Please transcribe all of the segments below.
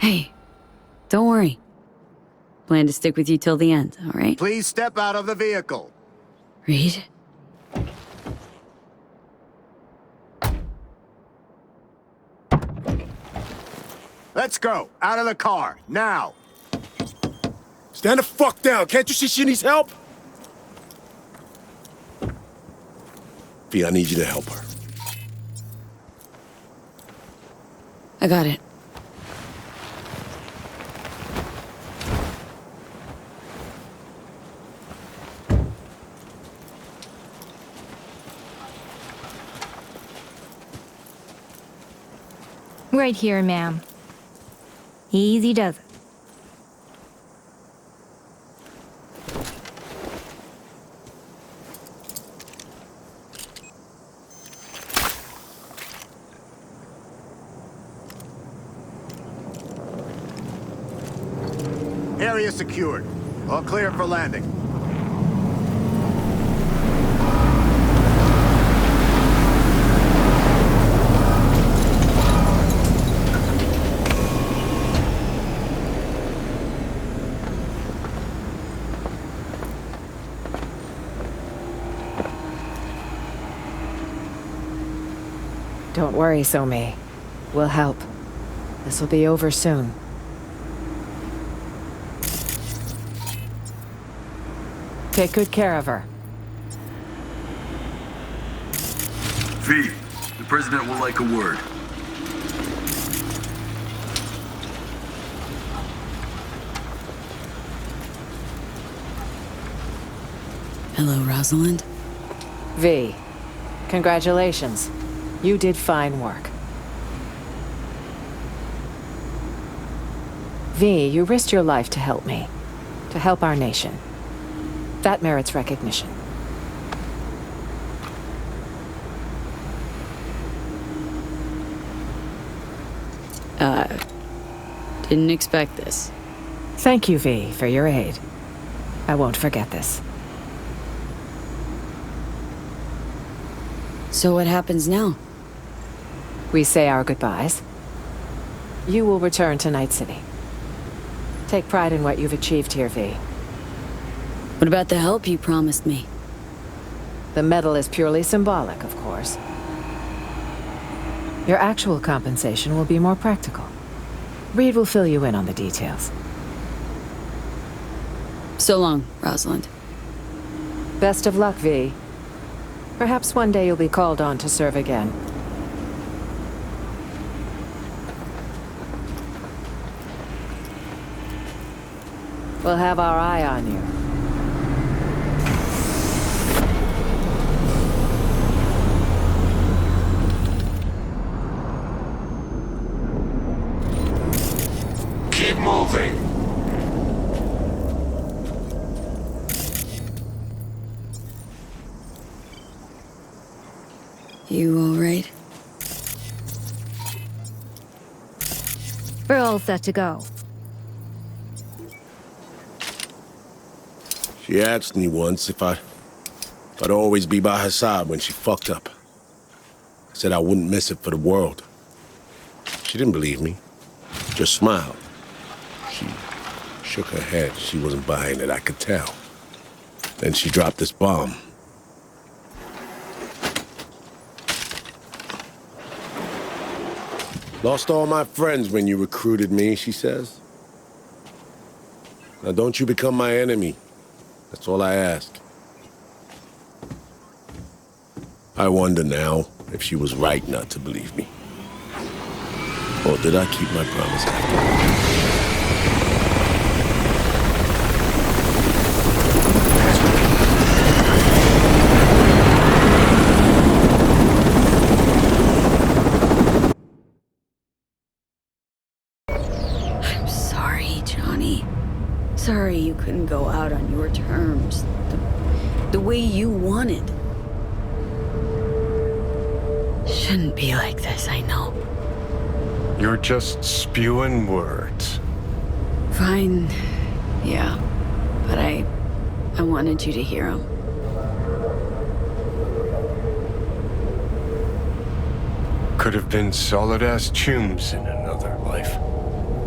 Hey, don't worry. Plan to stick with you till the end, all right? Please step out of the vehicle. Reed? Let's go. Out of the car, now. Stand the fuck down. Can't you see she needs help? V, I need you to help her. I got it. Right here, ma'am. Easy does it. Area secured. All clear for landing. Don't worry, Somi. We'll help. This will be over soon. Take good care of her. V, the President will like a word. Hello, Rosalind. V, congratulations. You did fine work. V, you risked your life to help me. To help our nation. That merits recognition. Didn't expect this. Thank you, V, for your aid. I won't forget this. So what happens now? We say our goodbyes. You will return to Night City. Take pride in what you've achieved here, V. What about the help you promised me? The medal is purely symbolic, of course. Your actual compensation will be more practical. Reed will fill you in on the details. So long, Rosalind. Best of luck, V. Perhaps one day you'll be called on to serve again. We'll have our eye on you. Keep moving. You all right? We're all set to go. She asked me once if I'd always be by her side when she fucked up. I said I wouldn't miss it for the world. She didn't believe me, just smiled. She shook her head. She wasn't buying it, I could tell. Then she dropped this bomb. Lost all my friends when you recruited me, she says. Now don't you become my enemy. That's all I ask. I wonder now if she was right not to believe me. Or did I keep my promise after all? I'm sorry, Johnny. Sorry you couldn't go out on your terms. The way you wanted. Shouldn't be like this, I know. You're just spewing words. Fine. Yeah. But I wanted you to hear them. Could have been solid-ass chums in another life.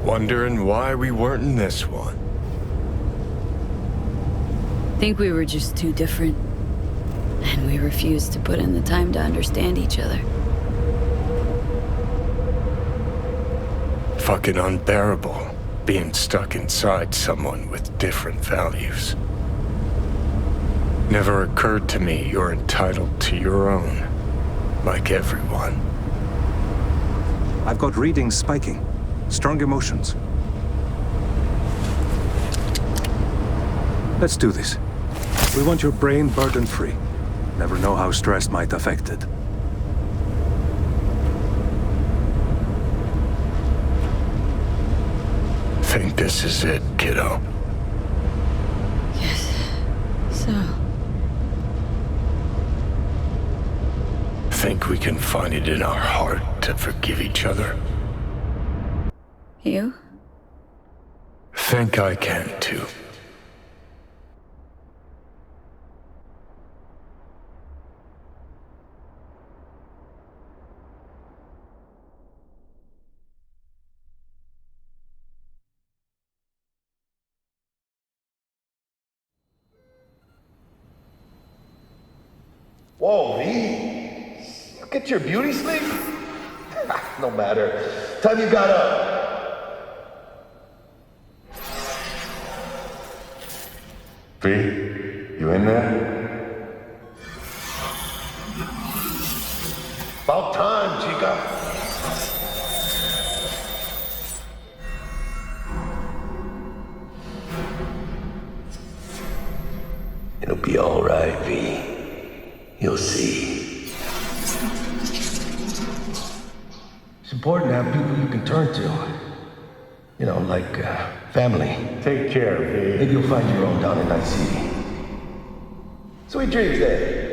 Wondering why we weren't in this one. Think we were just too different. And we refused to put in the time to understand each other. Fucking unbearable, being stuck inside someone with different values. Never occurred to me you're entitled to your own, like everyone. I've got readings spiking. Strong emotions. Let's do this. We want your brain burden-free. Never know how stress might affect it. Think this is it, kiddo? Yes. So, Think we can find it in our heart to forgive each other? you? Think I can too. Whoa, V. You get your beauty sleep? No matter. Time you got up. V, you in there? About time, chica. It'll be all right, V. You'll see. It's important to have people you can turn to. You know, like family. Take care, V. Maybe you'll find your own down in Night City. Sweet dreams, then.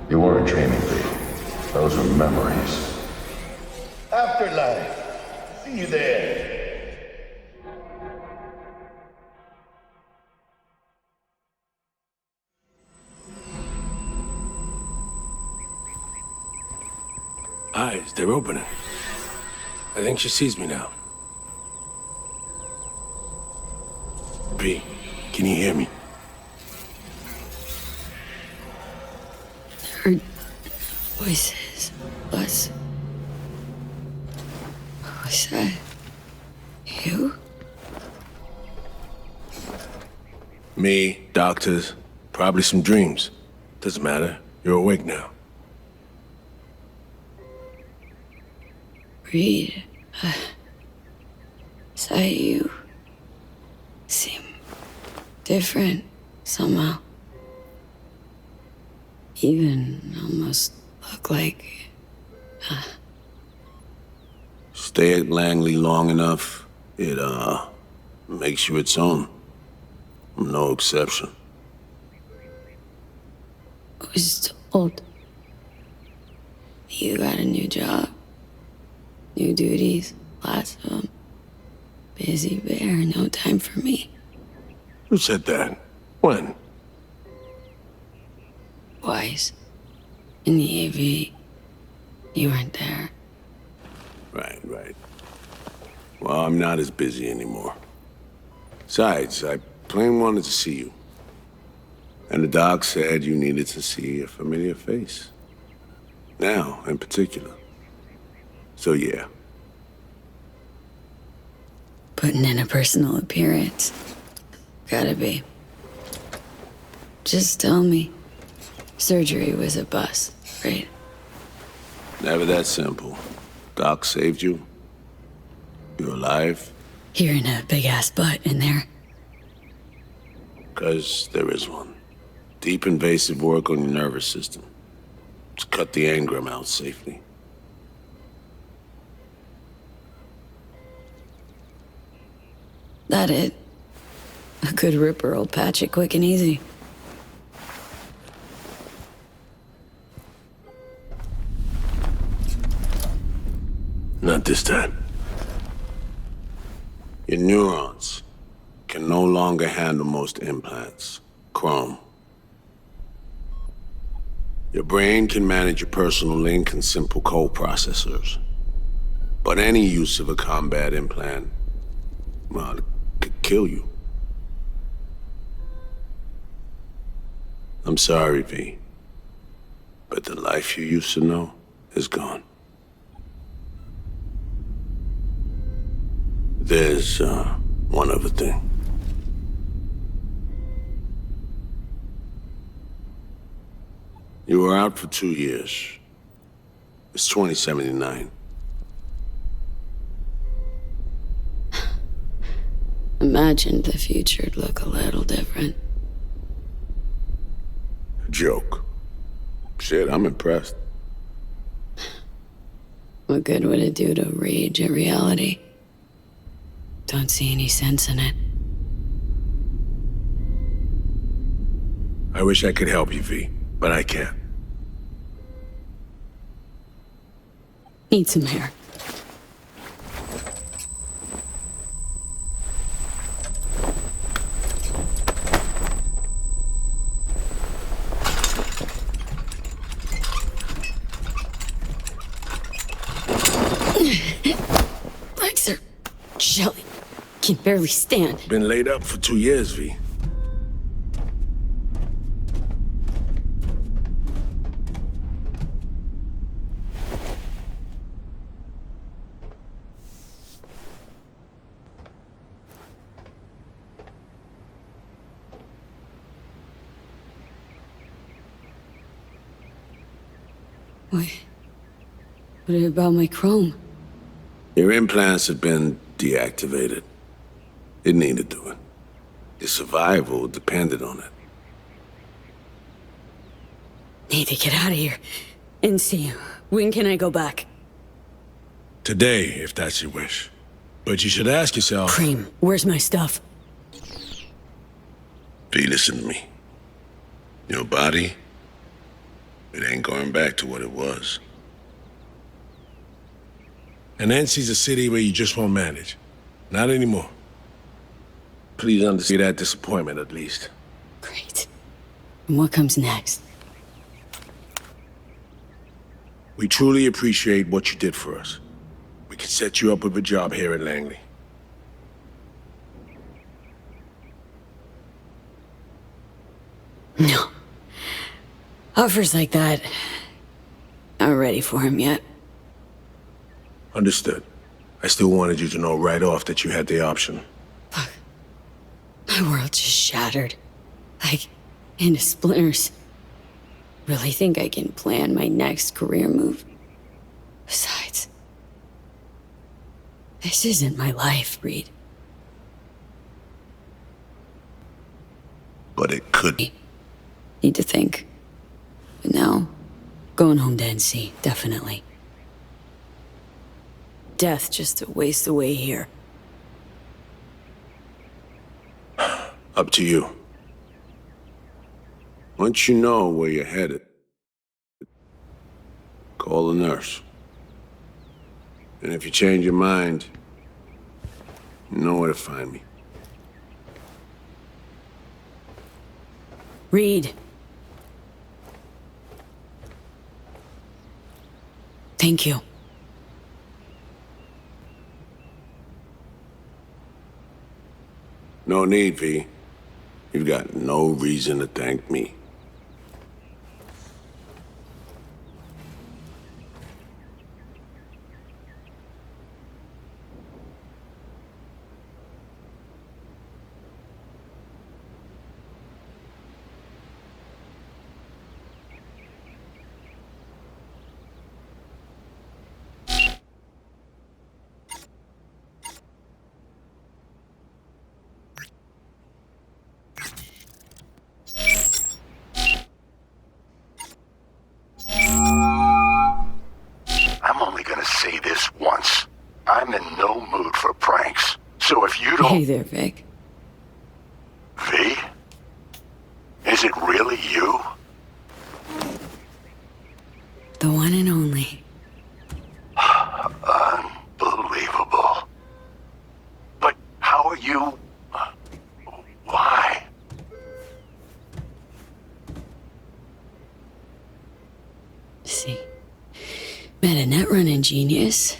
You weren't dreaming, V. Those were memories. Afterlife. See you there. Eyes, they're opening. I think she sees me now. V, can you hear me? Heard voices. Us. Was that you? Me, doctors, probably some dreams. Doesn't matter. You're awake now. Reed. Is that you? Seem different somehow. Even almost look like. Stay at Langley long enough, it, makes you its own. I'm no exception. I was told you got a new job. New duties, lots of them. Busy bear, no time for me. Who said that? When? Twice. In the AV. You weren't there. Right. Well, I'm not as busy anymore. Besides, I plain wanted to see you. And the doc said you needed to see a familiar face. Now, in particular. So yeah. Putting in a personal appearance. Gotta be. Just tell me. Surgery was a bust, right? Never that simple. Doc saved you. You're alive. Hearing a big-ass butt in there. 'Cause there is one. Deep invasive work on your nervous system. To cut the engram out safely. That it? A good ripper will patch it quick and easy. Not this time. Your neurons can no longer handle most implants. Chrome. Your brain can manage your personal link and simple code processors. But any use of a combat implant, well, it could kill you. I'm sorry, V. But the life you used to know is gone. There's, one other thing. You were out for 2 years. It's 2079. Imagined the future'd look a little different. Joke. Shit, I'm impressed. What good would it do to rage at reality? Don't see any sense in it. I wish I could help you, V, but I can't. Need some air. Legs are jelly. Can barely stand. Been laid up for 2 years, V. What about my chrome? Your implants have been deactivated. It needed to it. Your survival depended on it. Need to get out of here. And see, when can I go back? Today, if that's your wish. But you should ask yourself... Cream, where's my stuff? V, listen to me. Your body, it ain't going back to what it was. And Nancy's a city where you just won't manage. Not anymore. Please understand that disappointment, at least. Great. And what comes next? We truly appreciate what you did for us. We can set you up with a job here at Langley. No. Offers like that, not ready for him yet. Understood. I still wanted you to know right off that you had the option. Fuck. My world just shattered. Like, into splinters. Really think I can plan my next career move? Besides, this isn't my life, Reed. But it could be. Need to think. But now, going home to NC, definitely. Death just a waste away here. Up to you. Once you know where you're headed, call the nurse. And if you change your mind, you know where to find me. Reed. Thank you. No need, V. You've got no reason to thank me. I'm only gonna say this once. I'm in no mood for pranks. So if you don't... Hey there, Vic. V? Is it really you? The one and only. Unbelievable. But how are you... Why? See, met a net running genius,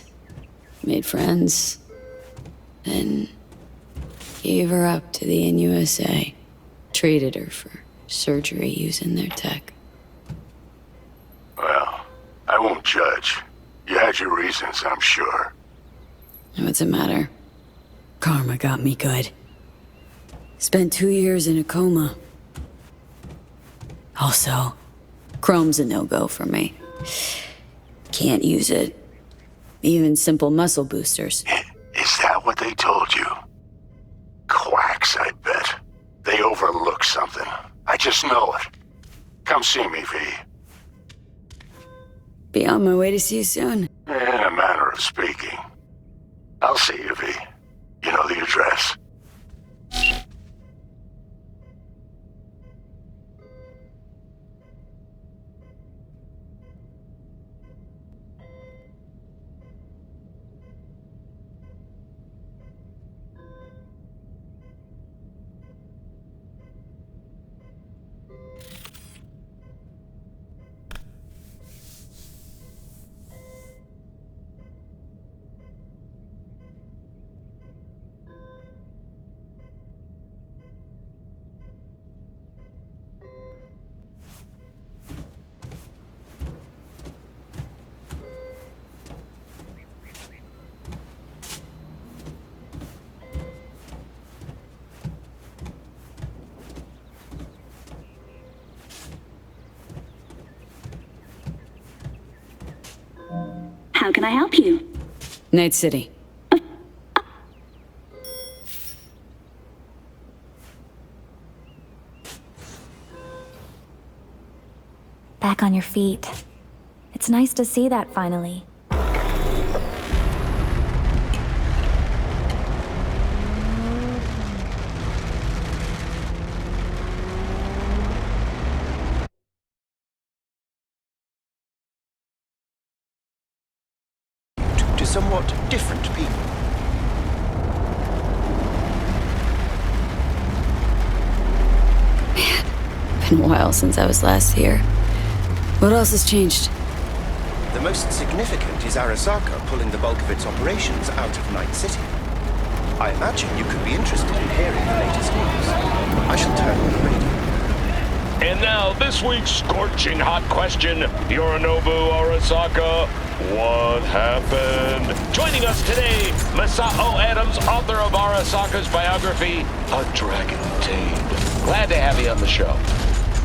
made friends, then gave her up to the NUSA. Treated her for surgery using their tech. Well, I won't judge. You had your reasons, I'm sure. What's it matter? Karma got me good. Spent 2 years in a coma. Also, chrome's a no-go for me. Can't use it. Even simple muscle boosters. Is that what they told you? Quacks, I bet. They overlook something. I just know it. Come see me, V. Be on my way to see you soon. In a manner of speaking. I'll see you, V. You know the address. How can I help you? Night City. Back on your feet. It's nice to see that finally. To somewhat different people. Been a while since I was last here. What else has changed? The most significant is Arasaka pulling the bulk of its operations out of Night City. I imagine you could be interested in hearing the latest news. I shall turn on the radio. And now, this week's scorching hot question, Yorinobu Arasaka, what happened? Joining us today, Masao Adams, author of Arasaka's biography, A Dragon Tamed. Glad to have you on the show.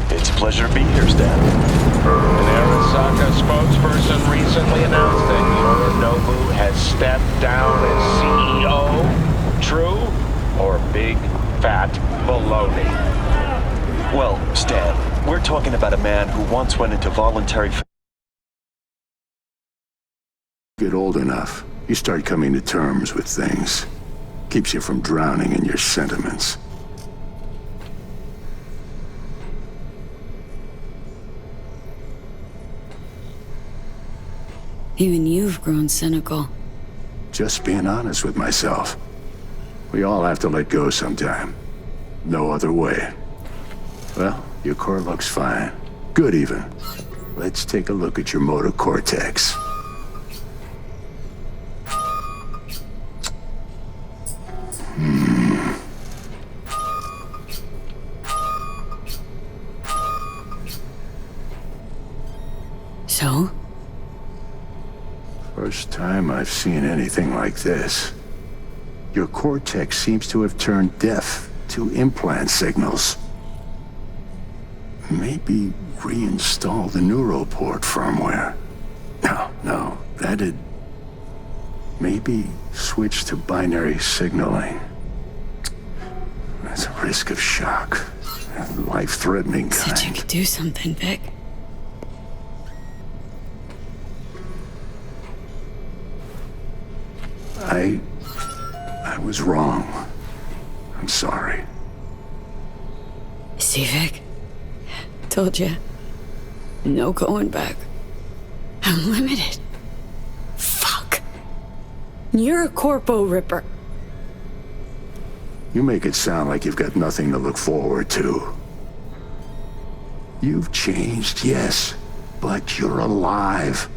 It's a pleasure to be here, Stan. An Arasaka spokesperson recently announced that Yorinobu has stepped down as CEO. True or big fat baloney? Well, Stan, we're talking about a man who once went into voluntary... Get old enough, you start coming to terms with things. Keeps you from drowning in your sentiments. Even you've grown cynical. Just being honest with myself. We all have to let go sometime. No other way. Well, your core looks fine. Good even. Let's take a look at your motor cortex. So? First time I've seen anything like this. Your cortex seems to have turned deaf to implant signals. Maybe reinstall the Neuroport firmware. No, that'd... Maybe switch to binary signaling. That's a risk of shock. Life-threatening kind. Said you could do something, Vic. I was wrong. I'm sorry. See, Vic? Told you. No going back. I'm limited. Fuck. You're a corpo ripper. You make it sound like you've got nothing to look forward to. You've changed, yes, but you're alive.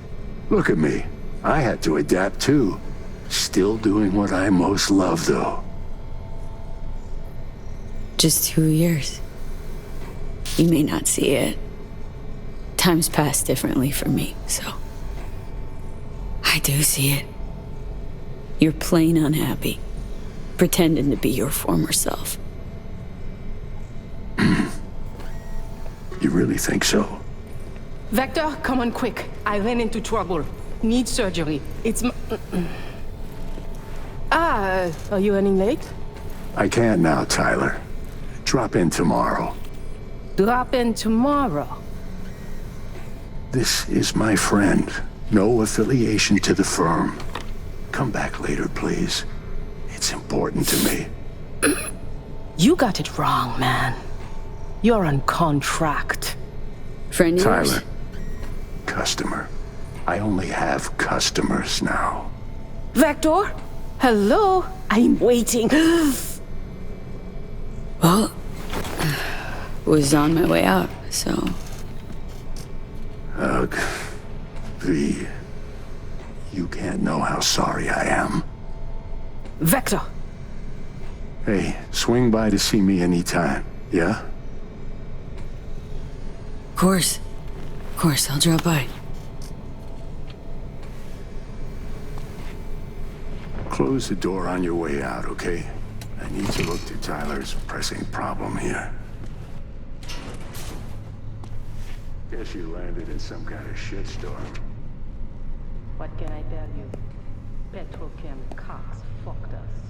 Look at me. I had to adapt too. Still doing what I most love, though. Just 2 years. You may not see it. Time's passed differently for me, so... I do see it. You're plain unhappy. Pretending to be your former self. You really think so? Vector, come on quick. I ran into trouble. Need surgery. It's are you running late? I can't now, Tyler. Drop in tomorrow. Drop in tomorrow. This is my friend. No affiliation to the firm. Come back later, please. It's important to me. You got it wrong, man. You're on contract. Friend yours? Tyler. Customer. I only have customers now. Vector? Hello? I'm waiting. Well, was on my way out, so... Ugh. V. You can't know how sorry I am. Vector! Hey, swing by to see me anytime, yeah? Of course, I'll drop by. Close the door on your way out, okay? I need to look to Tyler's pressing problem here. Guess you landed in some kind of shitstorm. What can I tell you? Petrochem Cox fucked us.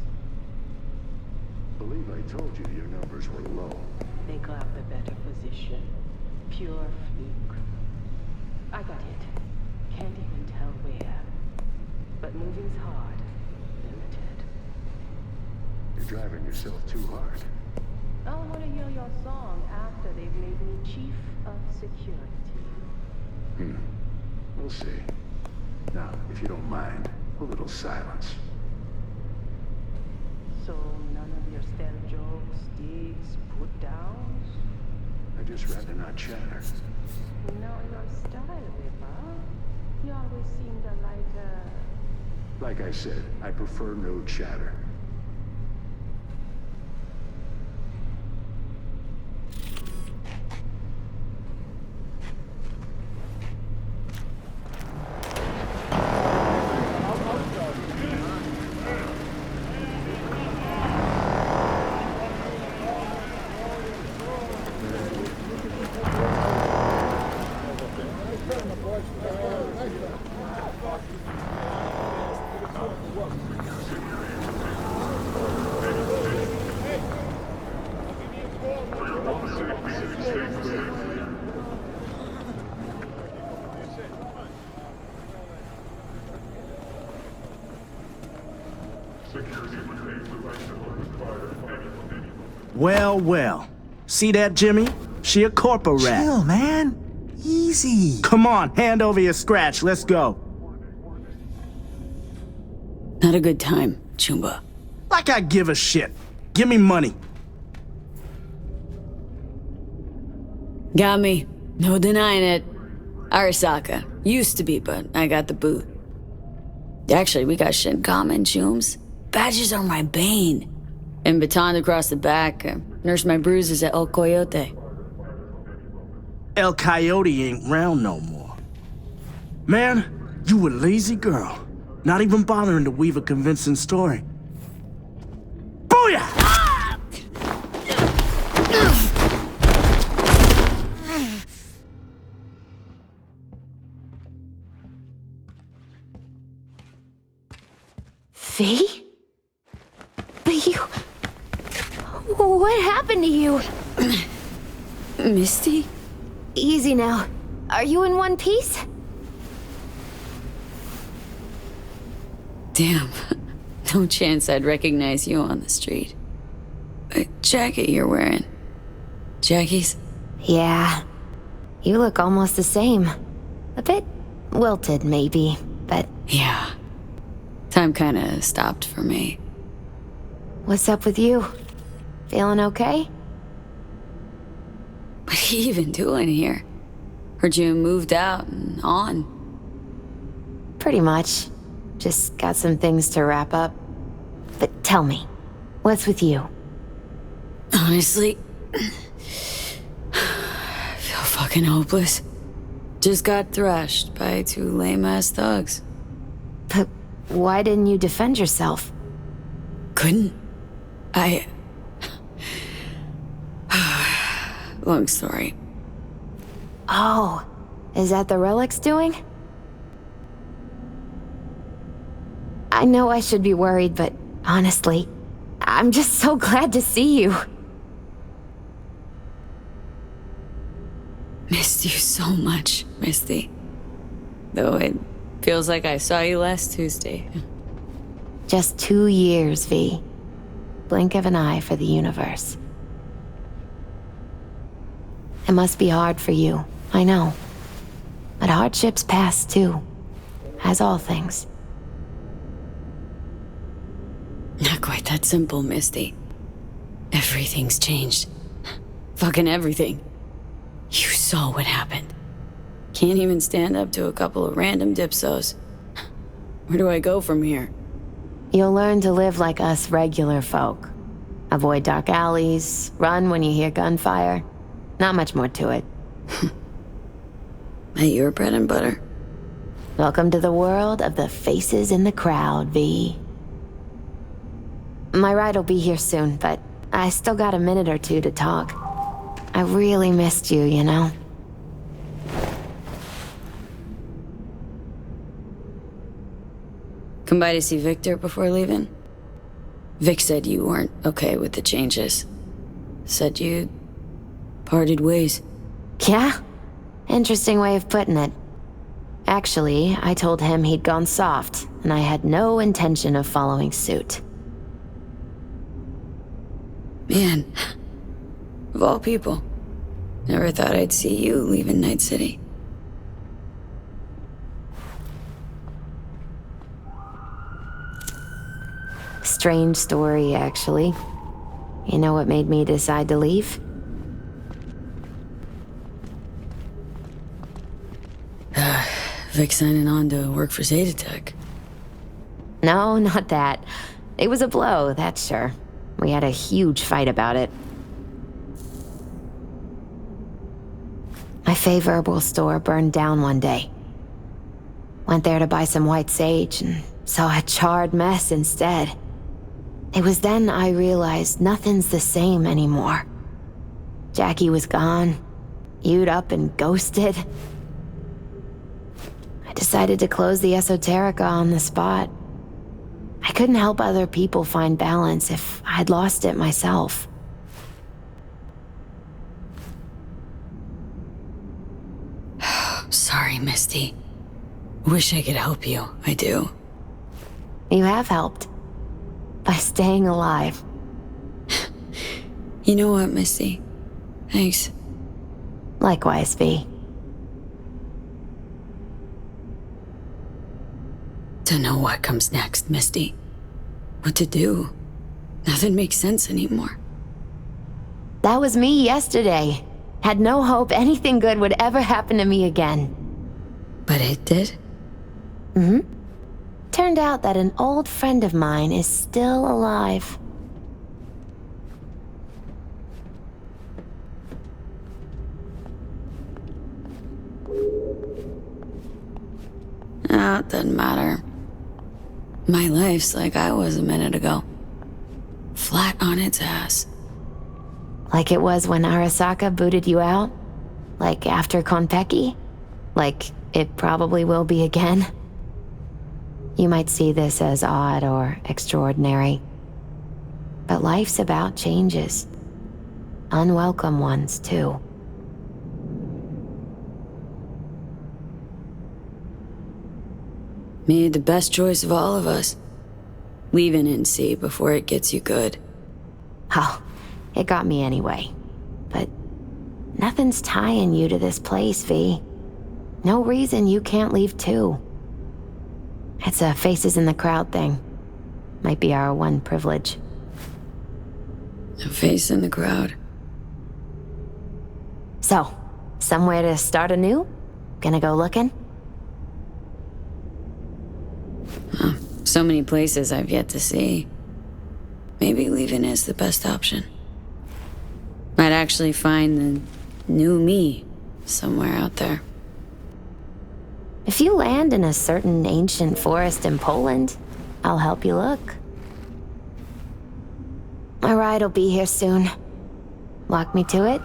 Believe I told you your numbers were low. They grabbed a better position. Pure fluke. I got hit. Can't even tell where. But moving's hard. Limited. You're driving yourself too hard. I want to hear your song after they've made me chief of security. We'll see. Now, if you don't mind, a little silence. So none of your stale jokes, digs, put-downs? I'd just rather not chatter. No, your style, Ripper. You always seem to like, Like I said, I prefer no chatter. Well. See that, Jimmy? She a corpo rat. Chill, man. Easy. Come on, hand over your scratch. Let's go. Not a good time, Chumba. Like I give a shit. Give me money. Got me. No denying it. Arasaka. Used to be, but I got the boot. Actually, we got shit in common, Chooms. Badges are my bane. And baton across the back. Nurse my bruises at El Coyote. El Coyote ain't round no more. Man, you a lazy girl. Not even bothering to weave a convincing story. Booyah! V? But you... What happened to you? Misty? Easy now. Are you in one piece? Damn. No chance I'd recognize you on the street. The jacket you're wearing. Jackie's? Yeah. You look almost the same. A bit wilted, maybe, but... Yeah. Time kinda stopped for me. What's up with you? Feeling okay? What are you even doing here? Heard you moved out and on. Pretty much. Just got some things to wrap up. But tell me, what's with you? Honestly, I feel fucking hopeless. Just got thrashed by 2 lame-ass thugs. But why didn't you defend yourself? Couldn't. Long story. Oh, is that the Relic's doing? I know I should be worried, but honestly, I'm just so glad to see you. Missed you so much, Misty. Though it feels like I saw you last Tuesday. Just 2 years, V. Blink of an eye for the universe. It must be hard for you, I know. But hardships pass too, as all things. Not quite that simple, Misty. Everything's changed. Fucking everything. You saw what happened. Can't even stand up to a couple of random dipsos. Where do I go from here? You'll learn to live like us regular folk. Avoid dark alleys, run when you hear gunfire. Not much more to it. At your bread and butter. Welcome to the world of the faces in the crowd, V. My ride will be here soon, but I still got a minute or two to talk. I really missed you, you know? Come by to see Victor before leaving? Vic said you weren't okay with the changes. Said you parted ways. Yeah? Interesting way of putting it. Actually, I told him he'd gone soft, and I had no intention of following suit. Man, of all people, never thought I'd see you leaving Night City. Strange story, actually. You know what made me decide to leave? Vic signing on to work for Zetatech. No, not that. It was a blow, that's sure. We had a huge fight about it. My favorable store burned down one day. Went there to buy some white sage and saw a charred mess instead. It was then I realized nothing's the same anymore. Jackie was gone, You'd up and ghosted. I decided to close the Esoterica on the spot. I couldn't help other people find balance if I'd lost it myself. Sorry, Misty. Wish I could help you. I do. You have helped. By staying alive. You know what, Misty? Thanks. Likewise, V. Don't know what comes next, Misty. What to do. Nothing makes sense anymore. That was me yesterday. Had no hope anything good would ever happen to me again. But it did? Mm-hmm. Turned out that an old friend of mine is still alive. Oh, it doesn't matter. My life's like I was a minute ago. Flat on its ass. Like it was when Arasaka booted you out? Like after Konpeki? Like it probably will be again? You might see this as odd or extraordinary. But life's about changes. Unwelcome ones, too. Made the best choice of all of us. Leaving NC before it gets you good. Oh, it got me anyway. But nothing's tying you to this place, V. No reason you can't leave too. It's a faces in the crowd thing. Might be our one privilege. A face in the crowd. So, Somewhere to start anew? Gonna go looking? So many places I've yet to see. Maybe leaving is the best option. Might actually find the new me somewhere out there. If you land in a certain ancient forest in Poland, I'll help you look. My ride will be here soon. Walk me to it?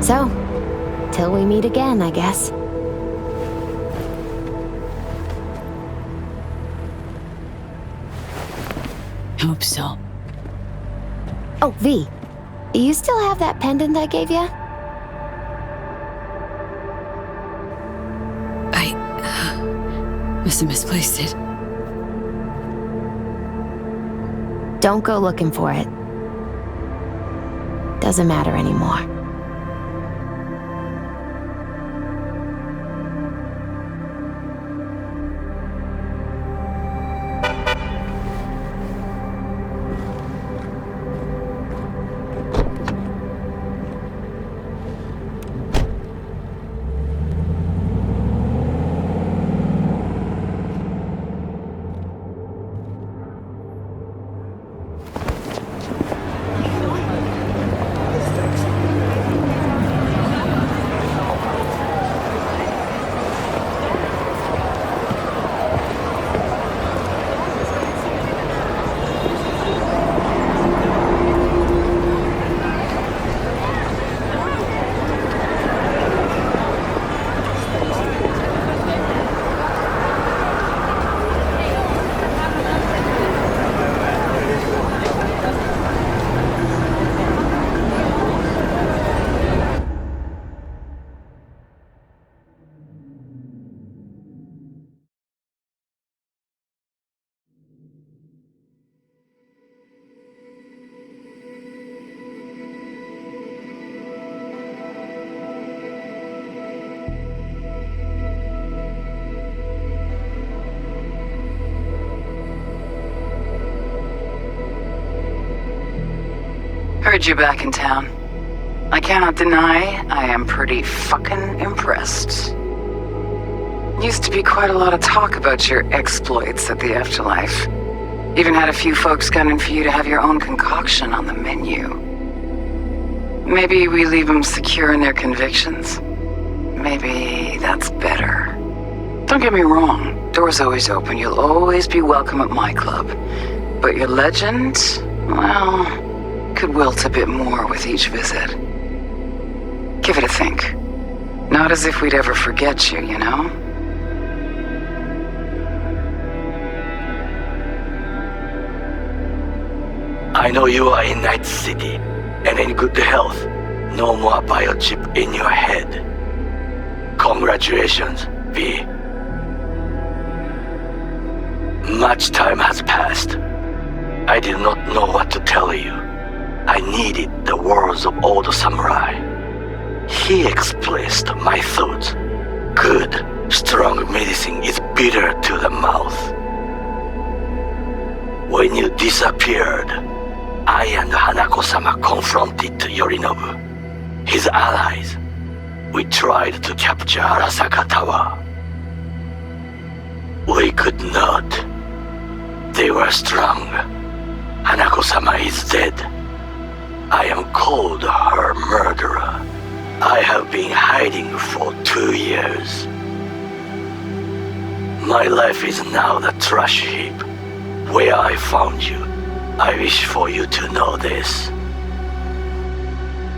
So, till we meet again, I guess. Hope so. Oh, V. You still have that pendant I gave you? I must have misplaced it. Don't go looking for it. Doesn't matter anymore. Heard you back in town. I cannot deny I am pretty fucking impressed. Used to be quite a lot of talk about your exploits at the Afterlife. Even had a few folks gunning for you to have your own concoction on the menu. Maybe we leave them secure in their convictions. Maybe that's better. Don't get me wrong, door's always open. You'll always be welcome at my club. But your legend, well, could wilt a bit more with each visit. Give it a think. Not as if we'd ever forget you, you know? I know you are in Night City, and in good health. No more biochip in your head. Congratulations, V. Much time has passed. I did not know what to tell you. I needed the words of old samurai. He expressed my thoughts. Good, strong medicine is bitter to the mouth. When you disappeared, I and Hanako-sama confronted Yorinobu, his allies. We tried to capture Arasaka Tower. We could not. They were strong. Hanako-sama is dead. I am called her murderer. I have been hiding for 2 years. My life is now the trash heap where I found you. I wish for you to know this.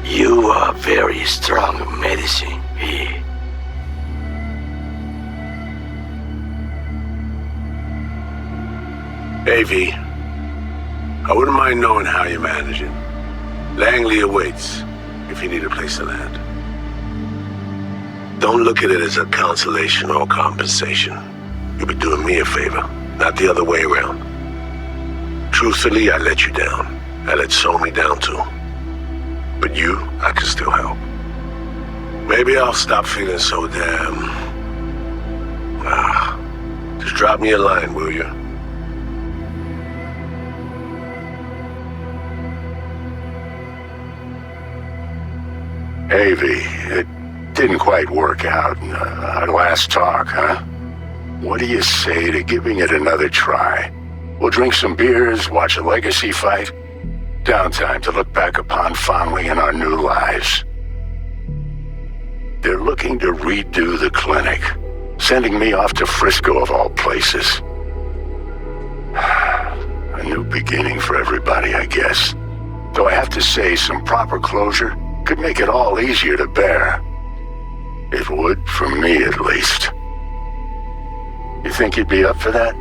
You are very strong medicine, V. Hey, V. I wouldn't mind knowing how you're managing. Langley awaits, if you need a place to land. Don't look at it as a consolation or compensation. You'll be doing me a favor, not the other way around. Truthfully, I let you down. I let Somi down too. But you, I can still help. Maybe I'll stop feeling so damn... just drop me a line, will you? Hey, V, it didn't quite work out in our last talk, huh? What do you say to giving it another try? We'll drink some beers, watch a legacy fight. Downtime to look back upon fondly in our new lives. They're looking to redo the clinic, sending me off to Frisco of all places. A new beginning for everybody, I guess. Though I have to say, some proper closure could make it all easier to bear. It would, for me at least. You think you'd be up for that?